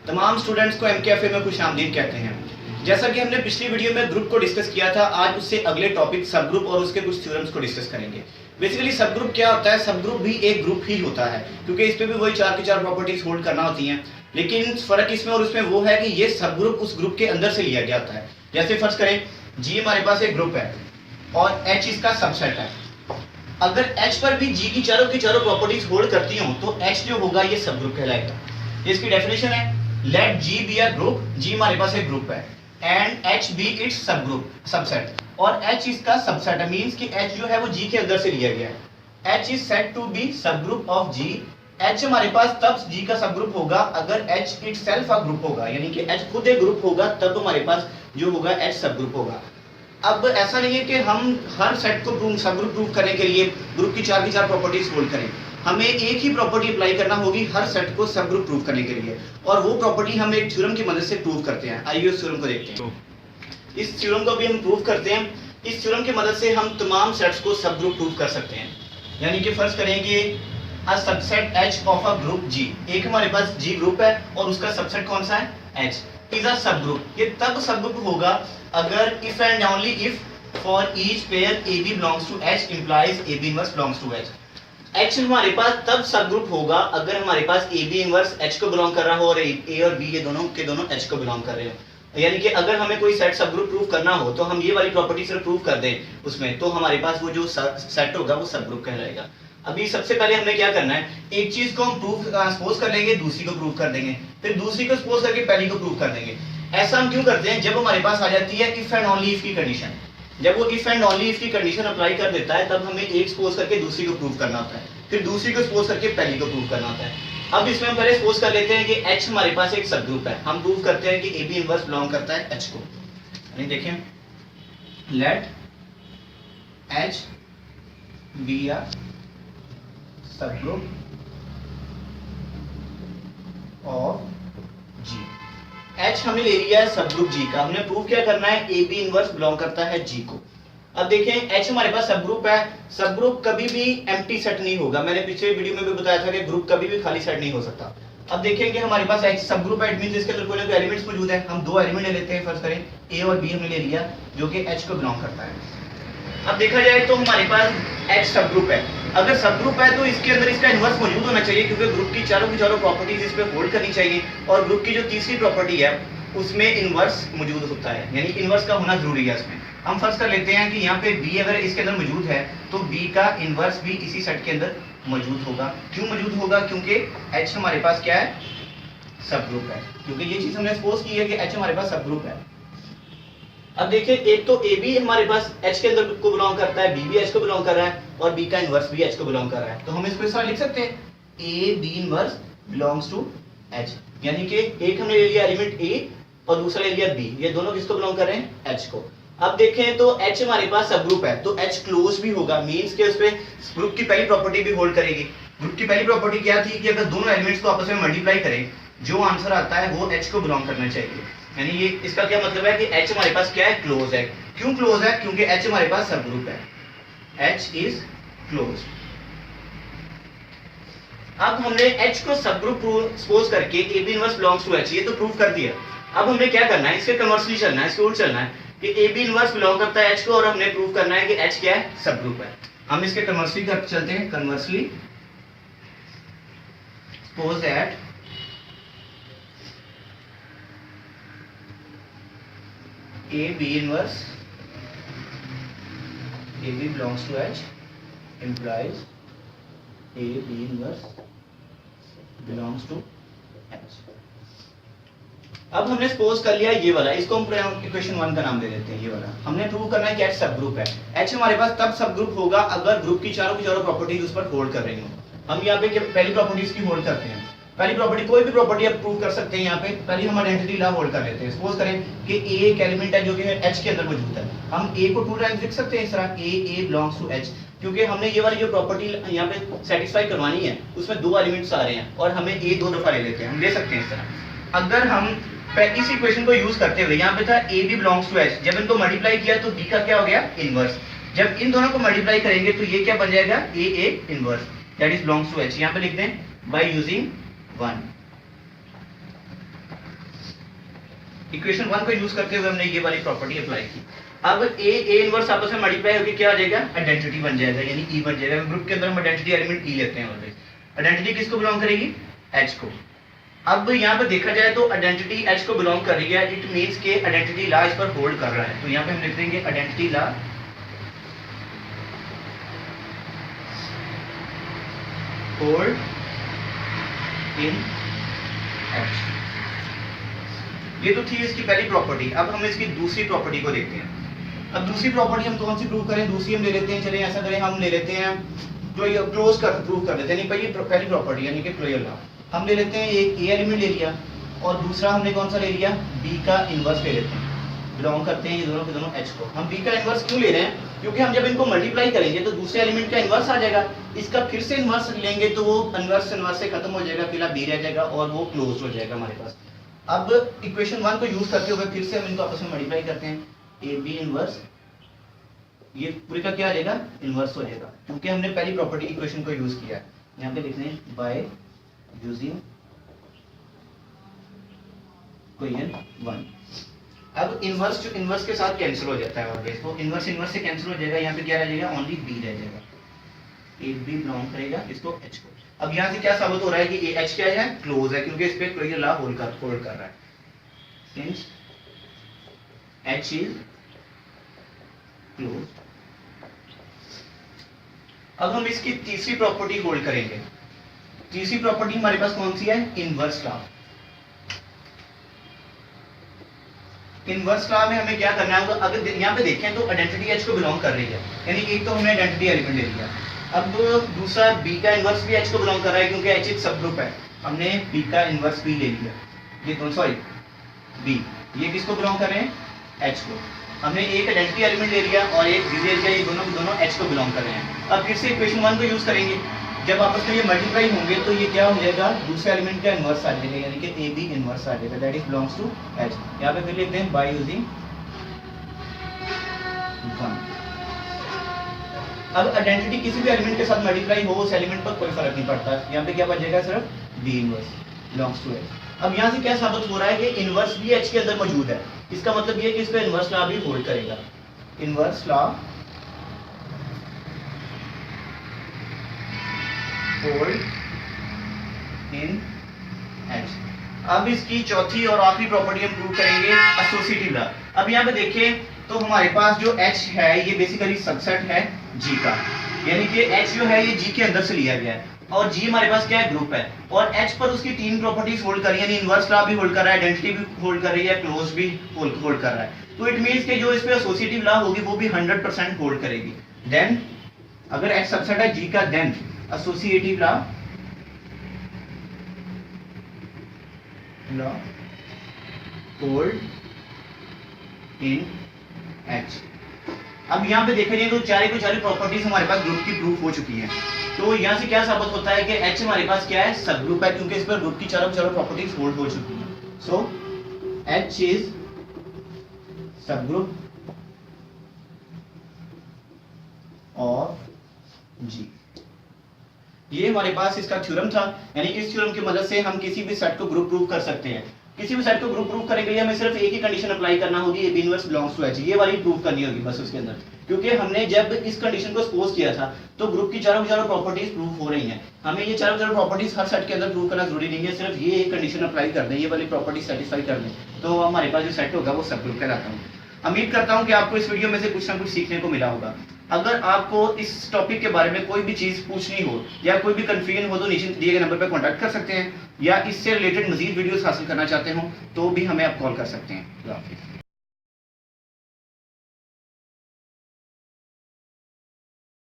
तमाम स्टूडेंट्स को एमकेएफए में खुशामदीद कहते हैं। जैसा कि हमने पिछली वीडियो में ग्रुप को डिस्कस किया था, आज उससे अगले टॉपिक सब ग्रुप और उसके कुछ थ्योरम्स को डिस्कस करेंगे। बेसिकली सब ग्रुप क्या होता है? सब ग्रुप भी एक ग्रुप ही होता है, क्योंकि इस पे भी वही चार की चार प्रॉपर्टीज होल्ड करना होती हैं। लेकिन फर्क इसमें और उसमें वो है कि ये सब ग्रुप उस ग्रुप के अंदर से लिया गया होता है। जैसे फर्ज करें जी हमारे पास एक ग्रुप है और एच इसका सबसेट है। अगर एच पर भी जी की चारों प्रॉपर्टीज होल्ड करती हो तो एच जो होगा ये सब ग्रुप कहलाएगा। इसकी डेफिनेशन है let G be a group, G हमारे पास एक ग्रुप है and H be its subgroup subset, और एच इसका सबसेट है। मींस कि एच जो है वो जी के अंदर से लिया गया है। H is said to be subgroup of G. H हमारे पास तब जी का सब ग्रुप होगा अगर एच इटसेल्फ अ ग्रुप होगा, यानी कि एच खुद एक ग्रुप होगा, तब हमारे पास जो होगा एच सब ग्रुप होगा। अब ऐसा नहीं है कि हम हर सेट को सब ग्रुप प्रूव करने के लिए ग्रुप की चार प्रॉपर्टीज होल्ड करें। हमें एक ही प्रॉपर्टी अप्लाई करना होगी हर सेट को सब ग्रुप प्रूव करने के लिए, और वो प्रॉपर्टी हम एक थ्योरम की मदद से प्रूव करते हैं। आइए उस थ्योरम को देखते हैं। इस थ्योरम को भी हम प्रूव करते हैं। इस थ्योरम की मदद से हम तमाम सेट्स को सब ग्रुप प्रूव कर सकते हैं। यानी कि फर्ज करें कि a subset H of a group G, एक हमारे पास G ग्रुप है और उसका सबसेट कौन सा है? H इज अ सब ग्रुप। ये तब सब ग्रुप होगा अगर if and only if for each pair AB belongs to H implies AB inverse belongs to H। H हमारे पास तब सब ग्रुप होगा अगर हमारे पास AB इनवर्स H को बिलोंग कर रहा हो और A और B ये दोनों के दोनों H को बिलोंग कर रहे हो। यानी कि अगर हमें कोई सेट सब ग्रुप प्रूव करना हो तो हम ये वाली प्रॉपर्टी सिर्फ प्रूव कर दें उसमें, तो हमारे पास वो जो सेट होगा वो सब ग्रुप कहलाएगा। अभी सबसे पहले हमें क्या करना है, एक चीज को हम प्रूव सपोज कर लेंगे, दूसरी को प्रूव कर देंगे, फिर दूसरी को सपोज करके पहली को प्रूव कर देंगे। ऐसा हम क्यों करते हैं? जब हमारे पास आ जाती है इफ एंड ओनली इफ की कंडीशन, जब वो इफ एंड ओनली इफ की कंडीशन अप्लाई कर देता है तब हमें एक सपोज करके दूसरी को प्रूव करना होता है, फिर दूसरी को सपोज करके पहली को प्रूव करना होता है। अब इसमें हम पहले सपोज कर लेते हैं कि H हमारे पास एक सब ग्रुप है। हम प्रूव करते हैं कि AB इनवर्स बिलोंग करता है H को। यानी देखें लेट H बी अ सब ग्रुप ऑफ G। H हमें ले लिया है सब ग्रुप G का, हमने प्रूव क्या करना है? AB इनवर्स बिलोंग करता है G को। अब देखें H हमारे पास सब ग्रुप है। सब ग्रुप कभी भी एम्प्टी सेट नहीं होगा। मैंने पिछले वीडियो में भी बताया था कि ग्रुप कभी भी खाली सेट नहीं हो सकता। अब देखें कि हमारे पास H सब ग्रुप है, इट मींस इसके अंदर कोई ना कोई एलिमेंट्स मौजूद है। हम दो एलिमेंट ले लेते हैं, फर्ज करें A और B हमने ले लिया जो कि H को बिलोंग करता है। अब देखा जाए तो हमारे पास H सब ग्रुप है। अगर सब ग्रुप है तो इसके अंदर इसका इनवर्स मौजूद होना चाहिए, क्योंकि ग्रुप की चारों प्रॉपर्टीज इस पे होल्ड करनी चाहिए, और ग्रुप की जो तीसरी प्रॉपर्टी है उसमें इनवर्स मौजूद होता है, यानी इनवर्स का होना जरूरी है इसमें। हम फर्ज कर लेते हैं कि यहाँ पे B अगर इसके अंदर मौजूद है तो B का इनवर्स भी इसी सेट के अंदर मौजूद होगा। क्यों मौजूद होगा? क्योंकि H हमारे पास क्या है? सब ग्रुप है। क्योंकि ये चीज हमने सपोज की है कि H हमारे पास सब ग्रुप है। अब देखिए एक तो AB हमारे पास H के अंदर को बिलोंग करता है, B भी H को बिलोंग कर रहा है, और B का इनवर्स भी H को बिलोंग कर रहा है। तो हम इसको इस तरह लिख सकते हैं AB inverse belongs to H। यानी कि एक हमने ले लिया एलिमेंट A और दूसरा ले लिया B, ये दोनों किसको बिलोंग कर रहे हैं? H को। अब देखें तो H हमारे पास सब ग्रुप है तो H क्लोज भी होगा, मींस के उसपे ग्रुप की पहली प्रॉपर्टी भी होल्ड करेगी। ग्रुप की पहली प्रॉपर्टी क्या थी कि अगर दोनों एलिमेंट्स को आपस में मल्टीप्लाई करें जो आंसर आता है वो H को बिलोंग करना चाहिए। यानी ये इसका क्या मतलब है कि H हमारे पास क्या है? क्लोज है। क्यों क्लोज है? क्योंकि H हमारे पास सब ग्रुप है। H is close. अब हमने H को सब ग्रुप सपोज करके AB inverse belongs to H ये तो प्रूव कर दिया। अब हमें क्या करना है? इसके कन्वर्सली चलना है, इसके उल्ट चलना है कि AB इनवर्स बिलोंग करता है H को, और हमने प्रूव करना है कि H क्या है? सब ग्रुप है। हम इसके कन्वर्सली कर चलते हैं। Conversely suppose that AB inverse AB belongs to H implies AB inverse belongs to H। अब हमने सपोज कर लिया ये वाला, इसको हम इक्वेशन 1 का नाम दे देते हैं। ये वाला हमने प्रूव करना है कि H सब ग्रुप है। H हमारे पास तब सब ग्रुप होगा अगर ग्रुप की चारों प्रॉपर्टीज उस पर होल्ड कर रही हो। हम यहाँ पे पहली प्रॉपर्टीज की होल्ड करते हैं। पहली प्रॉपर्टी कोई भी प्रॉपर्टी आप प्रूव कर सकते हैं। यहाँ पे पहले हम आइडेंटिटी लॉ होल्ड कर लेते हैं। सपोज करें कि A एक एलिमेंट है जो कि H के अंदर मौजूद है। हम A को 2 टाइम्स लिख सकते हैं इस तरह A बिलोंग्स टू H, क्योंकि हमने ये वाली जो प्रॉपर्टी यहाँ पे सेटिस्फाई करवानी है उसमें दो एलिमेंट्स आ रहे हैं और हमें A 2 दफा ले लेते हैं। हम ले सकते हैं इस तरह। अगर हम इस इक्वेशन को यूज करते हुए, यहाँ पे था AB बिलोंग्स टू H, जब इनको मल्टीप्लाई किया तो B का क्या हो गया? इनवर्स। जब इन दोनों को मल्टीप्लाई करेंगे तो ये क्या बन जाएगा? A inverse that is belongs to H। यहाँ पे लिख दें बाय यूजिंग 1। इक्वेशन 1 को यूज करते हुए हमने ये वाली प्रॉपर्टी अप्लाई की। अब ए इनवर्स आपस में मल्टीप्लाई होकर क्या आ जाएगा, आइडेंटिटी बन जाएगा, यानी ई बन जाएगा। ग्रुप के अंदर हम आइडेंटिटी एलिमेंट ई लेते हैं ऑलरेडी। आइडेंटिटी किसको बिलोंग करेगी, एच को। अब यहाँ पे देखा जाए तो आइडेंटिटी एच को बिलोंग कर रही है, इट मींस के आइडेंटिटी लॉ इस पर होल्ड कर रहा है। तो यहाँ पे हम लिख देंगे identity law hold in H. ये तो थी इसकी पहली प्रॉपर्टी। अब हम इसकी दूसरी प्रॉपर्टी को देखते हैं। अब दूसरी प्रॉपर्टी हम कौन सी प्रूव करें, दूसरी हम ले लेते हैं, चलिए ऐसा करें, हम ले लेते हैं क्लोज कर प्रूव कर लेते हैं। नहीं, पहली प्रॉपर्टी यानी कि क्लोजर लॉ हम ले लेते हैं। एक ए एलिमेंट ले लिया और दूसरा हमने कौन सा ले लिया, बी का इनवर्स ले लेते हैं। बिलोंग करते हैं ये दोनों के दोनों एच को। हम बी का इनवर्स क्यों ले रहे हैं, क्योंकि हम जब इनको मल्टीप्लाई करेंगे तो दूसरे एलिमेंट का इनवर्स आ जाएगा। इसका फिर से इनवर्स लेंगे तो वो इनवर्स से खत्म हो जाएगा, फिर बी रह जाएगा और वो क्लोज हो जाएगा हमारे पास। अब इक्वेशन 1 को यूज करते हुए फिर से हम इनको आपस में मल्टीप्लाई करते हैं। ए बी इनवर्स, ये पूरे का क्या आ जाएगा, इनवर्स हो जाएगा, क्योंकि हमने पहली प्रॉपर्टी इक्वेशन को यूज किया है। यहाँ पे लिखते हैं बाय यूजिंग इक्वेशन 1। अब इनवर्स जो इनवर्स के साथ कैंसिल हो जाता है ऑलवेज, तो इनवर्स इनवर्स से कैंसिल हो जाएगा। यहाँ पे क्या रह जाएगा, ओनली बी रह जाएगा। ए बी बिलोंग करेगा इसको एच को। अब यहाँ से क्या साबित हो रहा है कि ए एच क्या है, क्लोज है, क्योंकि इस पे क्लोजर लॉ होल्ड कर रहा है। Since H is close. अब हम इसकी तीसरी प्रॉपर्टी होल्ड करेंगे। तीसरी प्रॉपर्टी हमारे पास कौन सी है, इनवर्स लॉ। इनवर्स लॉ में हमें क्या करना है, अगर यहाँ पे देखें तो आइडेंटिटी एच को बिलोंग कर रही है, यानी एक तो हमने आइडेंटिटी एलिमेंट ले लिया। अब दूसरा बी का इनवर्स भी एच को बिलोंग कर रहा है, क्योंकि एच एक सब ग्रुप है। हमने बी का इनवर्स भी ले लिया। ये दोनों सॉरी बी, ये किसको बिलोंग कर रहे हैं, एच को। हमने एक आइडेंटिटी एलिमेंट ले लिया और एक बी ले लिया, ये दोनों एच को बिलोंग कर रहे हैं। अब फिर से इक्वेशन 1 को यूज करेंगे। जब आपस में ये मल्टीप्लाई होंगे तो ये क्या हो जाएगा, दूसरे एलिमेंट का इनवर्स आ जाएगा, यानी कि ए बी इनवर्स आ जाएगा, that is belongs to H. यहाँ पे फिर लिखते हैं बाय यूजिंग 1। अब आइडेंटिटी किसी भी एलिमेंट के साथ मल्टीप्लाई हो, उस एलिमेंट पर कोई फर्क नहीं पड़ता। यहाँ पे क्या बच जाएगा, सिर्फ B inverse belongs to H. अब यहाँ से क्या साबित हो रहा है कि इनवर्स भी एच के अंदर मौजूद है। इसका मतलब ये है कि इस पे इनवर्स लॉ भी होल्ड करेगा। Inverse law hold in H. अब इसकी चौथी और आखिरी प्रॉपर्टी हम प्रूव करेंगे, एसोसिएटिव लॉ। अब यहाँ पे देखें तो हमारे पास जो एच है ये बेसिकली सबसेट है जी का, यानी कि एच जो है ये जी के अंदर से लिया गया है और जी हमारे पास क्या है, ग्रुप है। और एच पर उसकी तीन प्रॉपर्टीज होल्ड कर रही है, यानी इनवर्स लॉ भी होल्ड कर रहा है, आइडेंटिटी भी होल्ड कर रही है, क्लोज भी होल्ड कर रहा है। तो इट मींस कि जो इस पे एसोसिएटिव लॉ होगी वो भी 100% होल्ड करेगी। देन अगर एच सबसेट है जी का, then associative law hold in H. अब यहाँ पे देखा जाए तो चारे प्रॉपर्टीज हमारे पास ग्रुप की प्रूफ हो चुकी हैं। तो यहाँ से क्या साबित होता है कि एच हमारे पास क्या है, सब ग्रुप है, क्योंकि इस पर ग्रुप की चारों प्रॉपर्टीज होल्ड हो चुकी हैं। सो एच इज सब ग्रुप और जी। ये हमारे पास इसका थ्योरम था, यानी कि इस थ्योरम की मदद से हम किसी भी सेट को ग्रुप प्रूव कर सकते हैं। किसी भी सेट को ग्रुप प्रूव करने के लिए हमें सिर्फ एक ही कंडीशन अप्लाई करना होगी, A B inverse belongs to H, ये वाली प्रूव करनी होगी बस उसके अंदर। क्योंकि हमने जब इस कंडीशन को सपोज किया था तो ग्रुप की चारों प्रॉपर्टीज प्रूव हो रही हैं। हमें ये चारों प्रॉपर्टीज हर सेट के अंदर प्रूव करना जरूरी नहीं है, सिर्फ ये एक कंडीशन अप्लाई कर दें, ये वाली प्रॉपर्टी सेटिस्फाई कर दें, तो हमारे पास जो सेट होगा वो सब ग्रुप कहलाता है। उम्मीद करता हूँ कि आपको इस वीडियो में से कुछ ना कुछ सीखने को मिला होगा। अगर आपको इस टॉपिक के बारे में कोई भी चीज़ पूछनी हो या कोई भी कंफ्यूजन हो तो नीचे दिए गए नंबर पर कॉन्टैक्ट कर सकते हैं, या इससे रिलेटेड मजीद वीडियोस हासिल करना चाहते हो तो भी हमें आप कॉल कर सकते हैं।